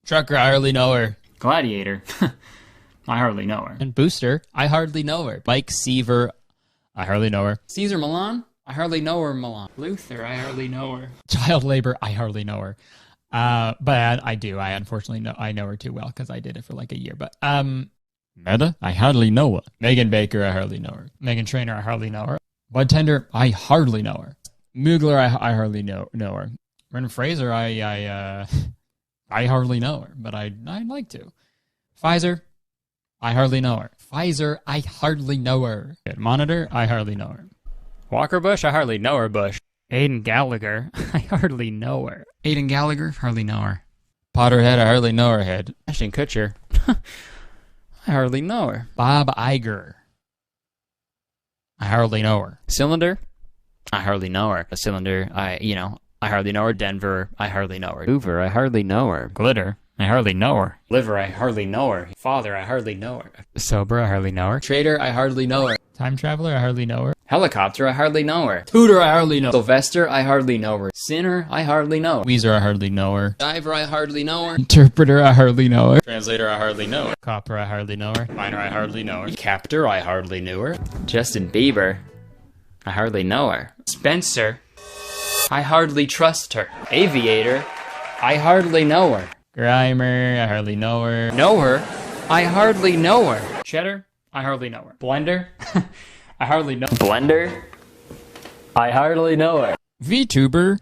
Trucker, I hardly know her. Gladiator. I hardly know her. And Booster, I hardly know her. Mike Seaver, I hardly know her. Caesar Milan? I hardly know her, Milan. Luther, I hardly know her. Child labor, I hardly know her. But I do. I unfortunately know her too well because I did it for like a year. But Meta, I hardly know her. Megan Baker, I hardly know her. Megan Trainor, I hardly know her. Bud Tender, I hardly know her. Mugler, I hardly know her. Brendan Fraser, I hardly know her, but I'd like to. Pfizer, I hardly know her. Pfizer, I hardly know her. Monitor, I hardly know her. Walker Bush, I hardly know her, Bush. Aiden Gallagher, I hardly know her. Aiden Gallagher, hardly know her. Potterhead, I hardly know her head. Ashton Kutcher, I hardly know her. Bob Iger, I hardly know her. Cylinder, I hardly know her. A Cylinder, I hardly know her. Denver, I hardly know her. Hoover, I hardly know her. Glitter, I hardly know her. Liver, I hardly know her. Father, I hardly know her. Sober, I hardly know her. Trader, I hardly know her. Time Traveler, I hardly know her. Helicopter, I hardly know her. Hooter, I hardly know her. Sylvester, I hardly know her. Sinner, I hardly know her. Weezer, I hardly know her. Diver, I hardly know her. Interpreter, I hardly know her. Translator, I hardly know her. Copper, I hardly know her. Miner, I hardly know her. Captor, I hardly knew her. Justin Bieber, I hardly know her. Spencer, I hardly trust her. Aviator, I hardly know her. Grimer, I hardly know her. Know her, I hardly know her. Cheddar, I hardly know her. Blender, I hardly know. Blender, I hardly know her. VTuber,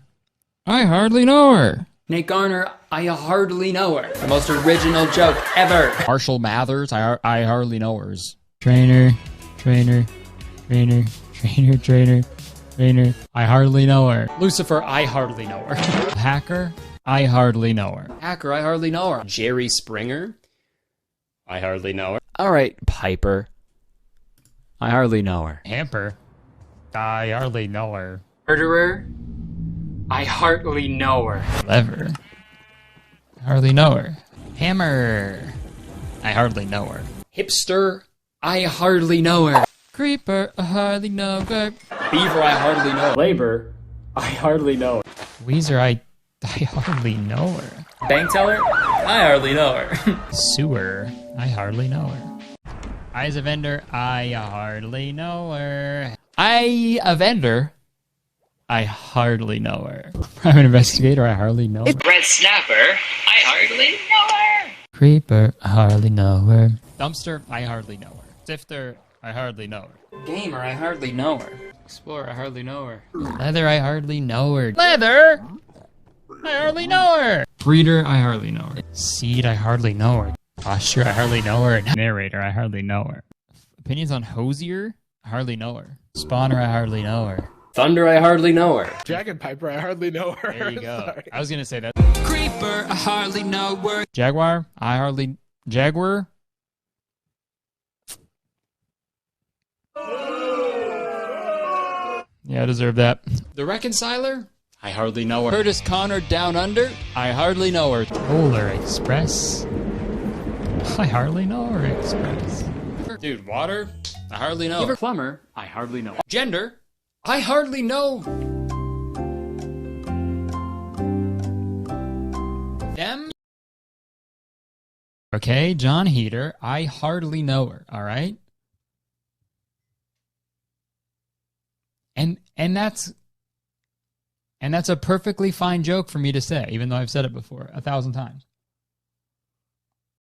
I hardly know her. Nate Garner, I hardly know her. The most original joke ever. Marshall Mathers, I hardly know hers. Trainer, I hardly know her. Lucifer, I hardly know her. Hacker, I hardly know her. Hacker, I hardly know her. Jerry Springer, I hardly know her. Alright, Piper, I hardly know her. Hamper, I hardly know her. Murderer, I hardly know her. Lever, I hardly know her. Hammer, I hardly know her. Hipster, I hardly know her. Creeper, I hardly know her. Beaver, I hardly know her. Labor, I hardly know her. Weezer, I hardly know her. Bank teller, I hardly know her. Sewer, I hardly know her. I's a vendor, I hardly know her. A vendor, I hardly know her. Private investigator, I hardly know her. Red snapper, I hardly know her. Creeper, I hardly know her. Dumpster, I hardly know her. Sifter, I hardly know her. Gamer, I hardly know her. Explorer, I hardly know her. Leather, I hardly know her. Leather, I hardly know her. Breeder, I hardly know her. Seed, I hardly know her. Posture, I hardly know her. Narrator, I hardly know her. Opinions on Hosier, I hardly know her. Spawner, I hardly know her. Thunder, I hardly know her. Dragon Piper, I hardly know her. There you go. Sorry. I was gonna say that. Creeper, I hardly know her. Jaguar, I hardly... Jaguar? Yeah, I deserve that. The Reconciler? I hardly know her. Kurtis Conner Down Under? I hardly know her. Polar Express? I hardly know her. Express. Dude, water? I hardly know her. Plumber? I hardly know her. Gender? I hardly know them. Okay, John Heater, I hardly know her, all right? And that's a perfectly fine joke for me to say, even though I've said it before 1,000 times.